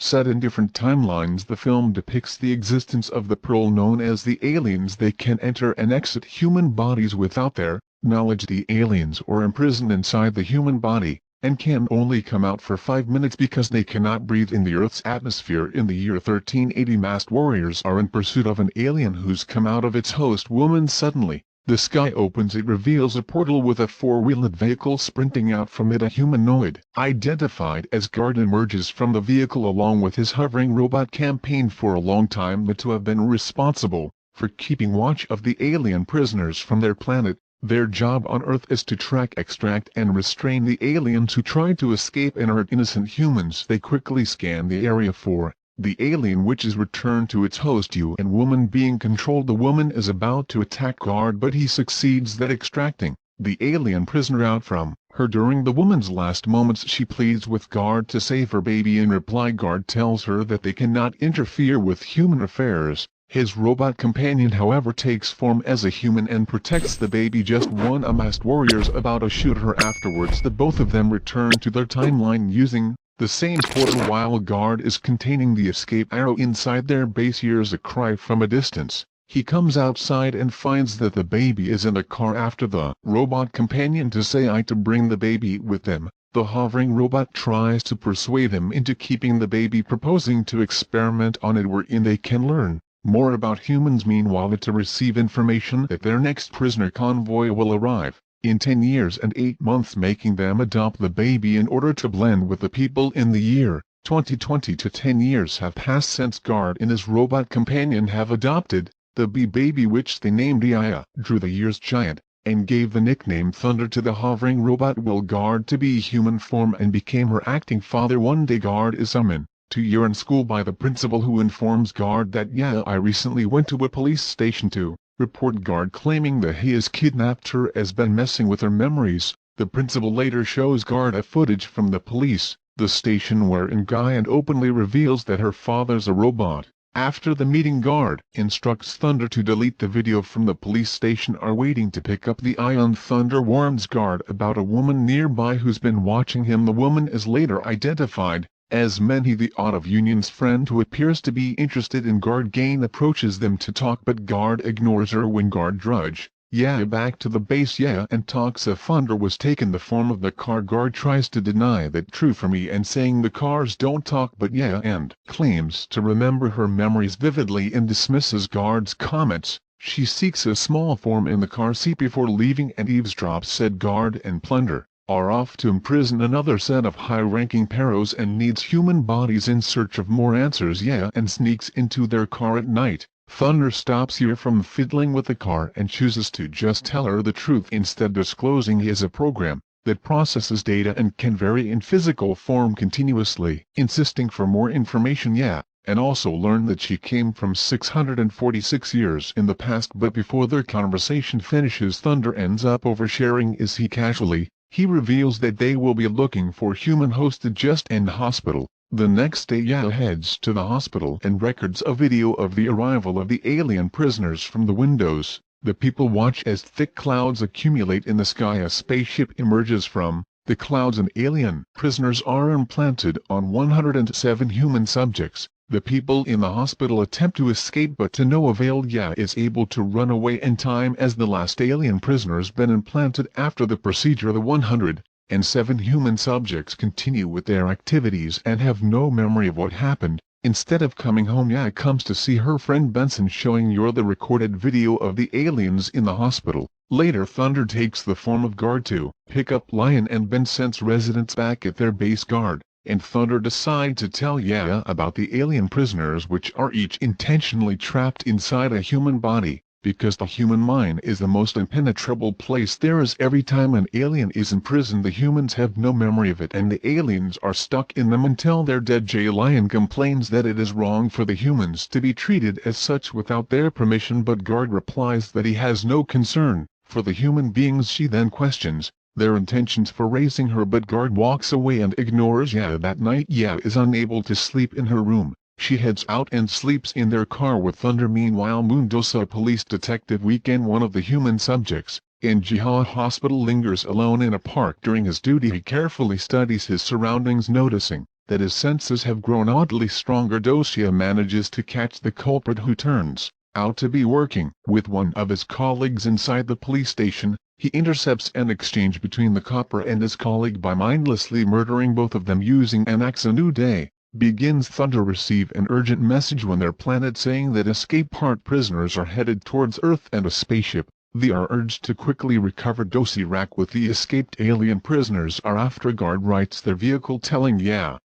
Set in different timelines, the film depicts the existence of the Pearl known as the aliens. They can enter and exit human bodies without their knowledge. The aliens are imprisoned inside the human body, and can only come out for 5 minutes because they cannot breathe in the Earth's atmosphere. In the year 1380, masked warriors are in pursuit of an alien who's come out of its host woman. Suddenly, the sky opens. It reveals a portal with a four-wheeled vehicle sprinting out from it. A humanoid, identified as Guard, emerges from the vehicle along with his hovering robot. Campaigned for a long time to have been responsible for keeping watch of the alien prisoners from their planet. Their job on Earth is to track, extract and restrain the aliens who try to escape and hurt innocent humans. They quickly scan the area for the alien, which is returned to its host. You and woman being controlled. The woman is about to attack Guard, but he succeeds at extracting the alien prisoner out from her. During the woman's last moments, she pleads with Guard to save her baby. In reply, Guard tells her that they cannot interfere with human affairs. His robot companion, however, takes form as a human and protects the baby. Just one masked warrior's about to shoot her. Afterwards, the both of them return to their timeline using the same portal. While Guard is containing the escape arrow inside their base, hears a cry from a distance. He comes outside and finds that the baby is in a car. After the robot companion to say to bring the baby with them, the hovering robot tries to persuade him into keeping the baby, proposing to experiment on it wherein they can learn more about humans. Meanwhile, to receive information that their next prisoner convoy will arrive in 10 years and 8 months, making them adopt the baby in order to blend with the people. In the year 2020, 10 years have passed since Guard and his robot companion have adopted the baby, which they named Yaya, drew the year's giant, and gave the nickname Thunder to the hovering robot. Will Guard to be human form and became her acting father. One day, Guard is summoned to year in school by the principal, who informs Guard that I recently went to a police station to report Guard, claiming that he has kidnapped her, has been messing with her memories. The principal later shows Guard a footage from the police the station wherein Guy and openly reveals that her father's a robot. After the meeting, Guard instructs Thunder to delete the video from the police station. Are waiting to pick up the ion. Thunder warns Guard about a woman nearby who's been watching him. The woman is later identified as Menhi, the Out of Union's friend, who appears to be interested in Guard. Gain approaches them to talk, but Guard ignores her. When Guard drudge back to the base, and talks of Thunder was taken the form of the car. Guard tries to deny that true for me and saying the cars don't talk, but and claims to remember her memories vividly and dismisses Guard's comments. She seeks a small form in the car seat before leaving and eavesdrops. Said Guard and Plunder are off to imprison another set of high-ranking Peros and needs human bodies in search of more answers. And sneaks into their car at night. Thunder stops here from fiddling with the car and chooses to just tell her the truth, instead disclosing he is a program that processes data and can vary in physical form continuously, insisting for more information. And also learn that she came from 646 years in the past. But before their conversation finishes, Thunder ends up oversharing as he reveals that they will be looking for human hosted just in hospital. The next day, heads to the hospital and records a video of the arrival of the alien prisoners from the windows. The people watch as thick clouds accumulate in the sky. A spaceship emerges from the clouds and alien prisoners are implanted on 107 human subjects. The people in the hospital attempt to escape, but to no avail. Is able to run away in time as the last alien prisoner's been implanted. After the procedure, the 107 human subjects continue with their activities and have no memory of what happened. Instead of coming home, comes to see her friend Benson, showing the recorded video of the aliens in the hospital. Later, Thunder takes the form of Guard to pick up Lion and Benson's residents back at their base. Guard and Thunder decide to tell about the alien prisoners, which are each intentionally trapped inside a human body, because the human mind is the most impenetrable place there is. Every time an alien is imprisoned, the humans have no memory of it and the aliens are stuck in them until they're dead. Lion complains that it is wrong for the humans to be treated as such without their permission, but Guard replies that he has no concern for the human beings. She then questions their intentions for raising her, but Guard walks away and ignores that night. Is unable to sleep in her room. She heads out and sleeps in their car with Thunder. Meanwhile, Mundosa, a police detective, Weekend, one of the human subjects in Jiha Hospital, lingers alone in a park during his duty. He carefully studies his surroundings, noticing that his senses have grown oddly stronger. Dosia manages to catch the culprit, who turns out to be working with one of his colleagues inside the police station. He intercepts an exchange between the copper and his colleague by mindlessly murdering both of them using an axe. A new day begins. Thunder receive an urgent message on their planet saying that escape-part prisoners are headed towards Earth and a spaceship. They are urged to quickly recover Dosirak with the escaped alien prisoners are after. Guard rights their vehicle telling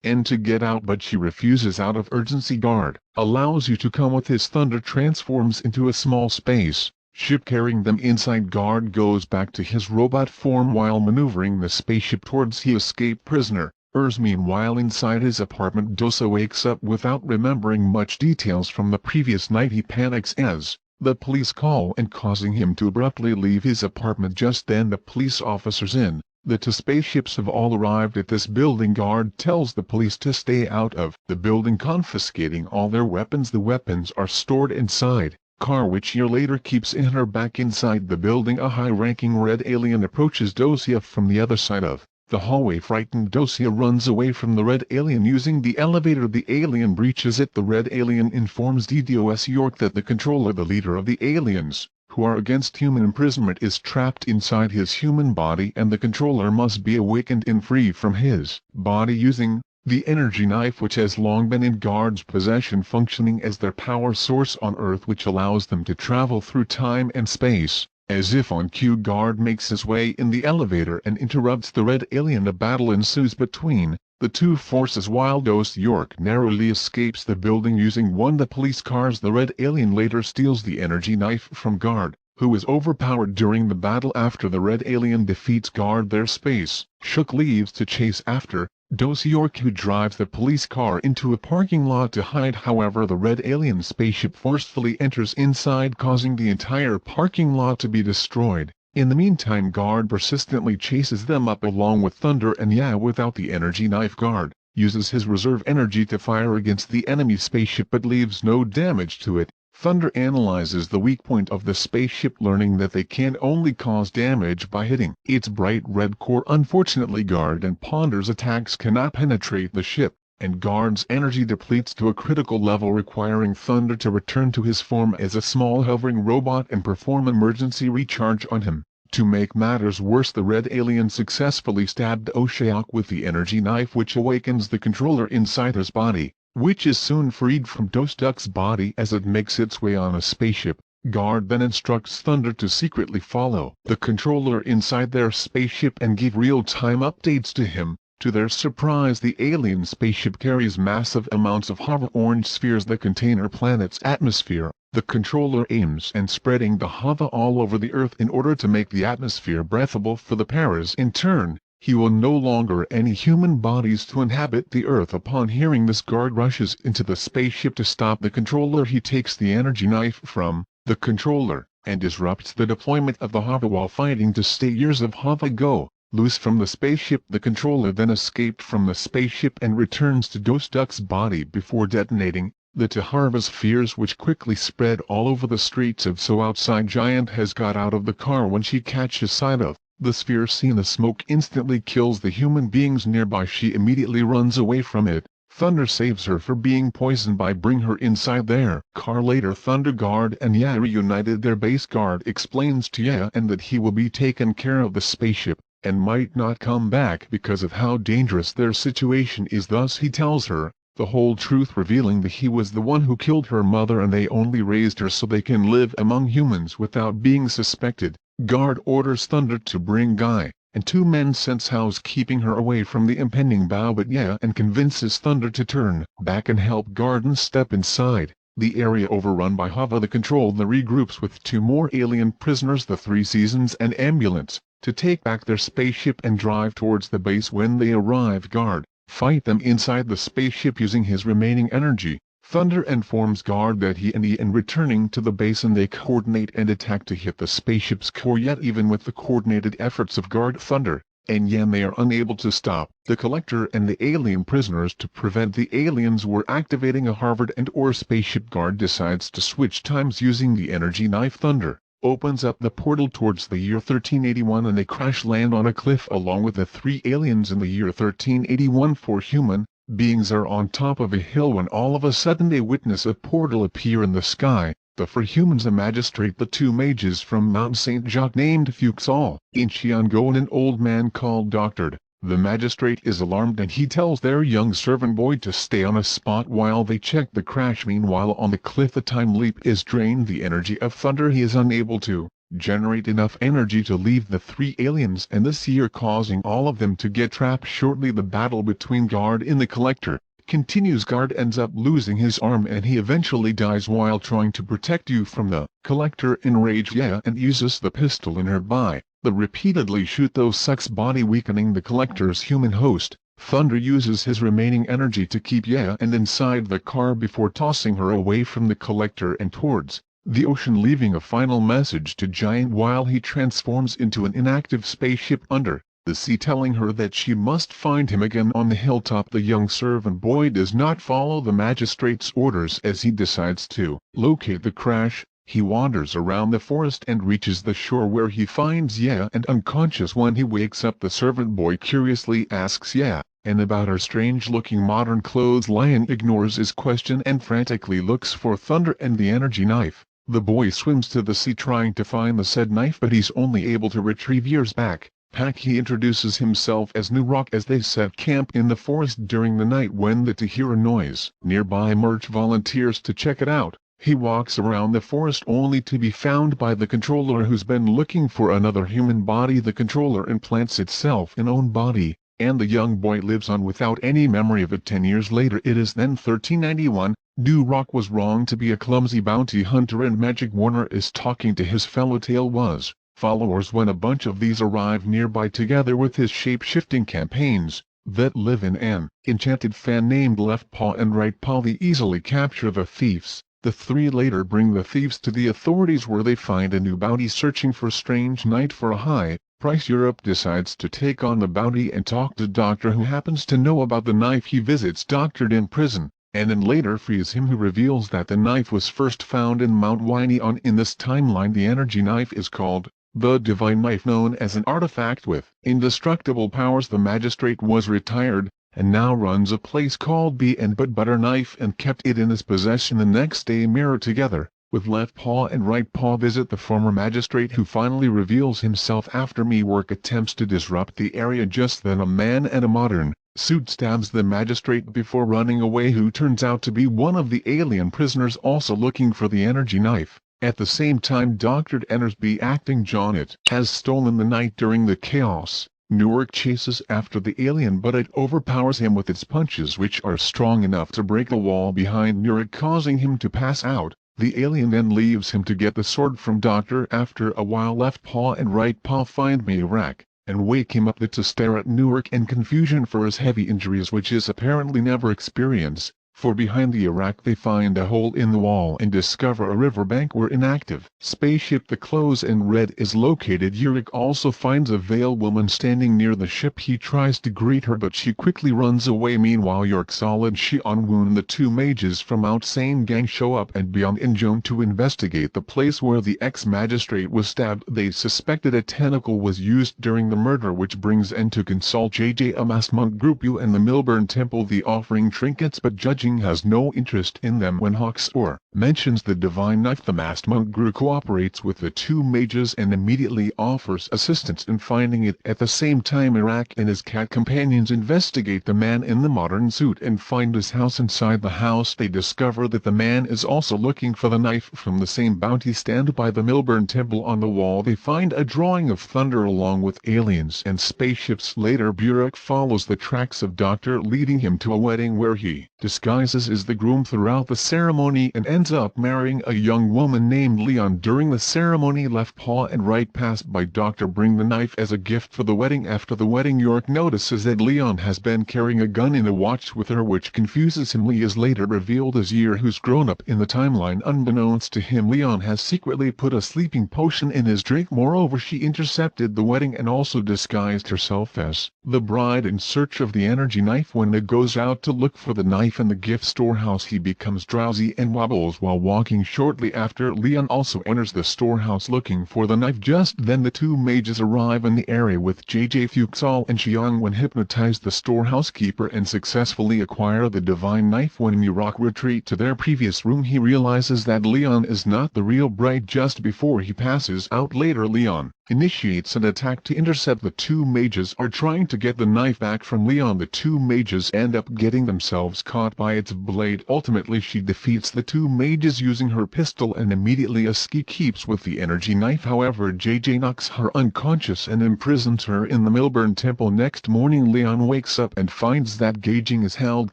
and to get out, but she refuses out of urgency. Guard allows you to come with his. Thunder transforms into a small space ship carrying them inside. Guard goes back to his robot form while maneuvering the spaceship towards the escaped prisoner. Meanwhile inside his apartment, Dosa wakes up without remembering much details from the previous night. He panics as the police call and causing him to abruptly leave his apartment. Just then the police officers in the two spaceships have all arrived at this building. Guard tells the police to stay out of the building, confiscating all their weapons. The weapons are stored inside car, which year later keeps in her back. Inside the building, a high-ranking red alien approaches Dosia from the other side of the hallway. Frightened, Dosia runs away from the red alien using the elevator. The alien breaches it. The red alien informs DDoS York that the controller, the leader of the aliens who are against human imprisonment, is trapped inside his human body and the controller must be awakened and free from his body using the energy knife, which has long been in Guard's possession, functioning as their power source on Earth, which allows them to travel through time and space. As if on cue, Guard makes his way in the elevator and interrupts the red alien. A battle ensues between the two forces while Dose York narrowly escapes the building using one of the police cars. The red alien later steals the energy knife from Guard, who is overpowered during the battle. After the red alien defeats Guard, their space shook leaves to chase after Dose York, who drives the police car into a parking lot to hide. However, the red alien spaceship forcefully enters inside, causing the entire parking lot to be destroyed. In the meantime, Guard persistently chases them up along with Thunder and without the energy knife. Guard uses his reserve energy to fire against the enemy spaceship but leaves no damage to it. Thunder analyzes the weak point of the spaceship, learning that they can only cause damage by hitting its bright red core. Unfortunately, Guard and Ponder's attacks cannot penetrate the ship, and Guard's energy depletes to a critical level, requiring Thunder to return to his form as a small hovering robot and perform emergency recharge on him. To make matters worse, the red alien successfully stabbed Oshaok with the energy knife, which awakens the controller inside his body, which is soon freed from Dostuk's body as it makes its way on a spaceship. Guard then instructs Thunder to secretly follow the controller inside their spaceship and give real-time updates to him. To their surprise, the alien spaceship carries massive amounts of hava orange spheres that contain our planet's atmosphere. The controller aims and spreading the hava all over the Earth in order to make the atmosphere breathable for the Paras. In turn, he will no longer any human bodies to inhabit the Earth. Upon hearing this, Guard rushes into the spaceship to stop the controller. He takes the energy knife from the controller and disrupts the deployment of the hava while fighting to stay years of hava go loose from the spaceship. The controller then escaped from the spaceship and returns to Dostuk's body before detonating the Tahara spheres, which quickly spread all over the streets of So. Outside, Giant has got out of the car when she catches sight of the sphere scene. The smoke instantly kills the human beings nearby. She immediately runs away from it. Thunder saves her for being poisoned by bringing her inside their car. Later, Thunder, Guard and reunited their base. Guard explains to and that he will be taken care of the spaceship and might not come back because of how dangerous their situation is. Thus he tells her the whole truth, revealing that he was the one who killed her mother and they only raised her so they can live among humans without being suspected. Guard orders Thunder to bring Guy and two men sent housekeeping her away from the impending bow, but and convinces Thunder to turn back and help Guard and step inside the area overrun by hava. The control the regroups with two more alien prisoners, the Three Seasons and Ambulance, to take back their spaceship and drive towards the base. When they arrive, Guard fight them inside the spaceship using his remaining energy. Thunder informs Guard that he and returning to the base, and they coordinate and attack to hit the spaceship's core. Yet even with the coordinated efforts of Guard, Thunder and they are unable to stop the Collector and the alien prisoners. To prevent the aliens were activating a Harvard and or spaceship, Guard decides to switch times using the energy knife. Thunder opens up the portal towards the year 1381 and they crash land on a cliff along with the three aliens in the year 1381. For human beings are on top of a hill when all of a sudden they witness a portal appear in the sky. The for humans a magistrate, the two mages from Mount St. Jacques named Fuxall, Inchiango, and an old man called Doctor. The magistrate is alarmed and he tells their young servant boy to stay on a spot while they check the crash. Meanwhile on the cliff the time leap is drained the energy of thunder. He is unable to generate enough energy to leave the three aliens and the seer, causing all of them to get trapped. Shortly the battle between Guard and the Collector continues. Guard ends up losing his arm and he eventually dies while trying to protect you from the Collector. Enraged Yea and uses the pistol in her by the repeatedly shoot those sucks body, weakening the Collector's human host. Thunder uses his remaining energy to keep Yea and inside the car before tossing her away from the Collector and towards the ocean, leaving a final message to Giant while he transforms into an inactive spaceship under the sea, telling her that she must find him again on the hilltop. The young servant boy does not follow the magistrate's orders as he decides to locate the crash. He wanders around the forest and reaches the shore where he finds Yea and unconscious. When he wakes up the servant boy curiously asks Yea and about her strange-looking modern clothes. Lion ignores his question and frantically looks for Thunder and the energy knife. The boy swims to the sea trying to find the said knife, but he's only able to retrieve Year's backpack. He introduces himself as New Rock as they set camp in the forest during the night. When they hear a noise nearby, Murch volunteers to check it out. He walks around the forest only to be found by the controller, who's been looking for another human body. The controller implants itself in own body, and the young boy lives on without any memory of it. 10 years later, it is then 1391. New Rock was wrong to be a clumsy bounty hunter, and Magic Warner is talking to his fellow Tale Was followers when a bunch of these arrive nearby together with his shape-shifting campaigns that live in an enchanted fan named Left Paw and Right Paw. They easily capture the thieves. The three later bring the thieves to the authorities where they find a new bounty searching for Strange Knight for a high price. Europe decides to take on the bounty and talk to Doctor, who happens to know about the knife. He visits Doctor in prison, and then later frees him, who reveals that the knife was first found in Mount Waineon. In this timeline the energy knife is called the Divine Knife, known as an artifact with indestructible powers. The magistrate was retired, and now runs a place called B and Butter Knife and kept it in his possession. The next day Mirror together with Left Paw and Right Paw visit the former magistrate, who finally reveals himself after Mework attempts to disrupt the area. Just then a man in a modern suit stabs the magistrate before running away, who turns out to be one of the alien prisoners also looking for the energy knife. At the same time Dr. Ennersby, acting John, it has stolen the knife. During the chaos, Newark chases after the alien, but it overpowers him with its punches, which are strong enough to break the wall behind Newark, causing him to pass out. The alien then leaves him to get the sword from Doctor. After a while Left Paw and Right Paw find Merak and wake him up to stare at Newark in confusion for his heavy injuries, which is apparently never experienced. For behind the Iraq they find a hole in the wall and discover a riverbank where inactive spaceship the Close in Red is located. Yurik also finds a veiled woman standing near the ship. He tries to greet her, but she quickly runs away. Meanwhile Yorksal and Xianwen, the two mages from Mount Sane Gang, show up and Beyond and Joan to investigate the place where the ex-magistrate was stabbed. They suspected a tentacle was used during the murder, which brings end to consult JJ, a masked monk group you and the Milburn Temple, the offering trinkets, but judging has no interest in them. When Hawksor mentions the divine knife, the masked monk group cooperates with the two mages and immediately offers assistance in finding it. At the same time Iraq and his cat companions investigate the man in the modern suit and find his house. Inside the house they discover that the man is also looking for the knife from the same bounty stand by the Milburn Temple. On the wall they find a drawing of Thunder along with aliens and spaceships. Later Burek follows the tracks of Doctor, leading him to a wedding where he disguises as the groom throughout the ceremony and ends up marrying a young woman named Leon. During the ceremony Left Paw and Right passed by Doctor bring the knife as a gift for the wedding. After the wedding York notices that Leon has been carrying a gun in a watch with her, which confuses him. Lee is later revealed as Year, who's grown up in the timeline. Unbeknownst to him, Leon has secretly put a sleeping potion in his drink. Moreover, she intercepted the wedding and also disguised herself as the bride in search of the energy knife. When Nick goes out to look for the knife in the gift storehouse he becomes drowsy and wobbles while walking. Shortly after, Leon also enters the storehouse looking for the knife. Just then the two mages arrive in the area with JJ Fuxall and Xiang Wen hypnotize the storehouse keeper and successfully acquire the divine knife. When Murok retreat to their previous room, he realizes that Leon is not the real bride. Just before he passes out later, Leon initiates an attack to intercept the two mages are trying to get the knife back from Leon. The two mages end up getting themselves caught by its blade. Ultimately she defeats the two mages using her pistol and immediately escapes with the energy knife. However, JJ knocks her unconscious and imprisons her in the Milburn Temple. Next morning Leon wakes up and finds that Gaijing is held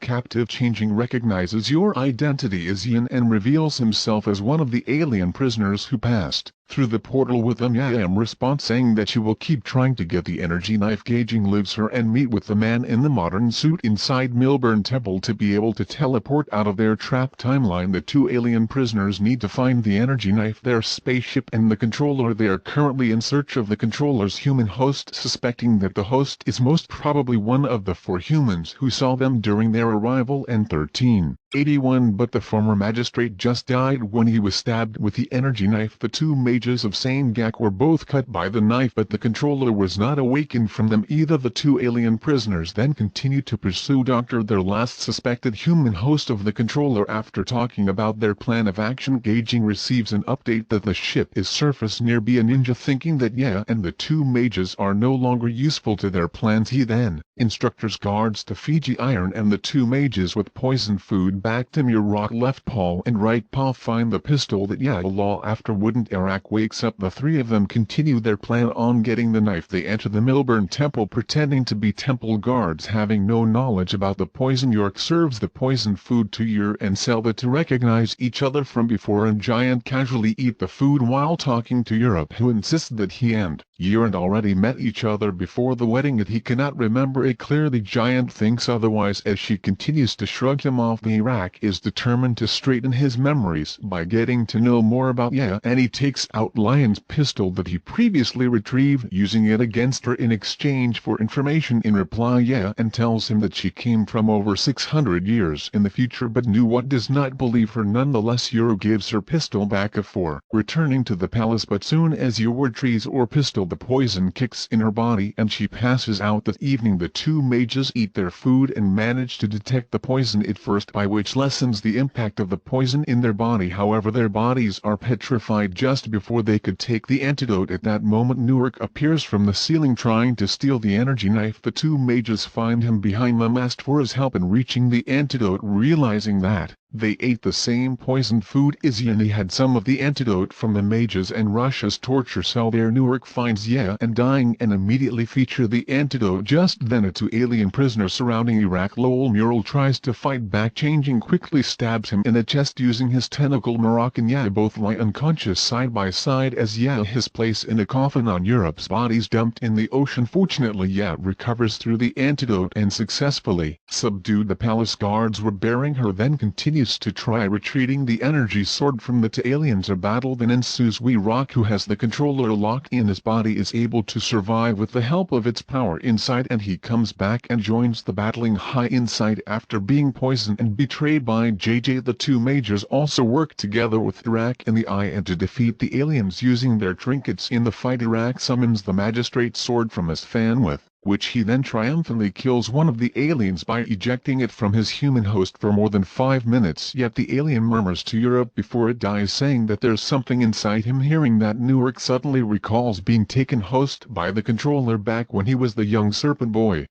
captive. Changing recognizes your identity as Ian and reveals himself as one of the alien prisoners who passed through the portal with them. Yam responds saying that she will keep trying to get the energy knife. Gaijing leaves her and meet with the man in the modern suit inside Milburn Temple to be able to teleport out of their trap timeline. The two alien prisoners need to find the energy knife, their spaceship and the controller. They are currently in search of the controller's human host, suspecting that the host is most probably one of the four humans who saw them during their arrival in 1381, but the former magistrate just died when he was stabbed with the energy knife. The two mages of Sangak were both cut by the knife, but the controller was not awakened from them either. The two alien prisoners then continue to pursue Dr. their last suspected human host of the controller. After talking about their plan of action, Gaijing receives an update that the ship is surfaced near Be a Ninja. Thinking that and the two mages are no longer useful to their plans, he then instructs guards to Fiji Iron and the two mages with poison food back to Murok. Left Paul and right paw find the pistol that Law after Wouldn't Iraq wakes up. The three of them continue their plan on getting the knife. They enter the Milburn Temple pretending to be temple guards, having no knowledge about the poison. York serves the poison food to Yer and Selva to recognize each other from before, and Giant casually eat the food while talking to Europe, who insists that he and Yer had already met each other before the wedding, that he cannot remember it clearly. Giant thinks otherwise as she continues to shrug him off. The Iraq is determined to straighten his memories by getting to know more about and he takes out Lion's pistol that he previously retrieved, using it against her in exchange for information. In reply, and tells him that she came from over 600 years in the future but knew what does not believe her. Nonetheless, Euro gives her pistol back before returning to the palace, but soon as Euro retrieves her pistol, the poison kicks in her body and she passes out. That evening the two mages eat their food and manage to detect the poison at first, by which lessens the impact of the poison in their body. However, their bodies are petrified just before they could take the antidote. At that moment Newark appears from the ceiling trying to steal the energy knife. The two mages find him behind them, asked for his help in reaching the antidote. Realizing that they ate the same poisoned food as and he had some of the antidote from the mages and rushes torture cell. There Newark finds and dying and immediately feature the antidote. Just then a two alien prisoners surrounding Iraq. Lowell Mural tries to fight back. Changing quickly stabs him in the chest using his tentacle. Moroccan both lie unconscious side by side as his place in a coffin on Europe's bodies dumped in the ocean. Fortunately recovers through the antidote and successfully subdued. The palace guards were bearing her, then continues to try retreating the energy sword from the two aliens. A battle then ensues. Rock, who has the controller locked in his body, is able to survive with the help of its power inside, and he comes back and joins the battling High Inside after being poisoned and betrayed by JJ. The two mages also work together with Iraq and the Eye and to defeat the aliens using their trinkets. In the fight, Iraq summons the magistrate's sword from his fan, with which he then triumphantly kills one of the aliens by ejecting it from his human host for more than 5 minutes. Yet the alien murmurs to Europe before it dies, saying that there's something inside him. Hearing that, Newark suddenly recalls being taken host by the controller back when he was the young serpent boy.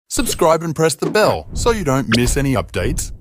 Subscribe and press the bell so you don't miss any updates.